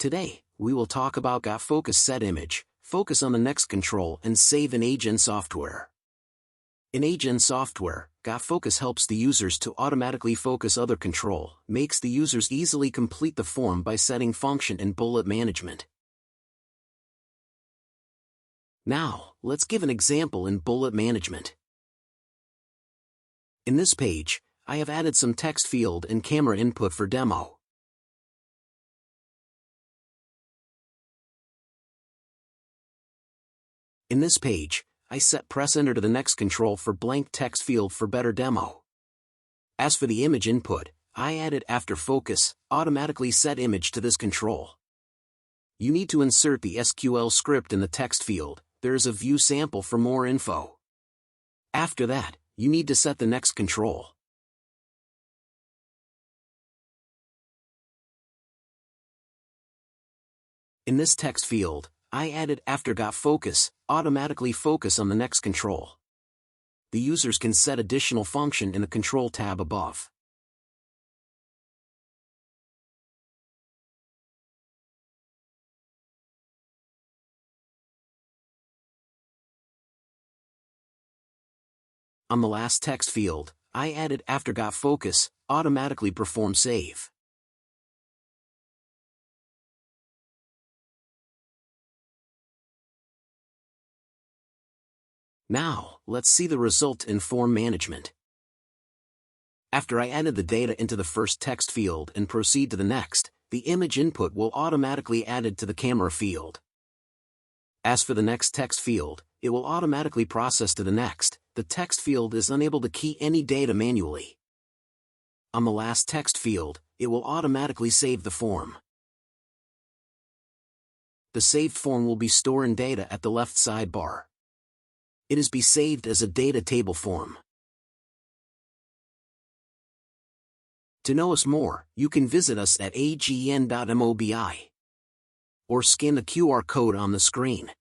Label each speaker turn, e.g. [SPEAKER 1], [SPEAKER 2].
[SPEAKER 1] Today, we will talk about GotFocus set image, focus on the next control and save in AGen software. In AGen software, GotFocus helps the users to automatically focus other control, makes the users easily complete the form by setting function and bullet management. Now, let's give an example in bullet management. In this page, I have added some text field and camera input for demo. In this page, I set press enter to the next control for blank text field for better demo. As for the image input, I added after focus, automatically set image to this control. You need to insert the SQL script in the text field. There is a view sample for more info. After that, you need to set the next control. In this text field, I added after GotFocus, automatically focus on the next control. The users can set additional function in the control tab above. On the last text field, I added after GotFocus, automatically perform save. Now, let's see the result in form management. After I added the data into the first text field and proceed to the next, the image input will automatically added to the camera field. As for the next text field, it will automatically process to the next. The text field is unable to key any data manually. On the last text field, it will automatically save the form. The saved form will be stored in data at the left sidebar. It is be saved as a data table form. To know us more, you can visit us at agen.mobi or scan the QR code on the screen.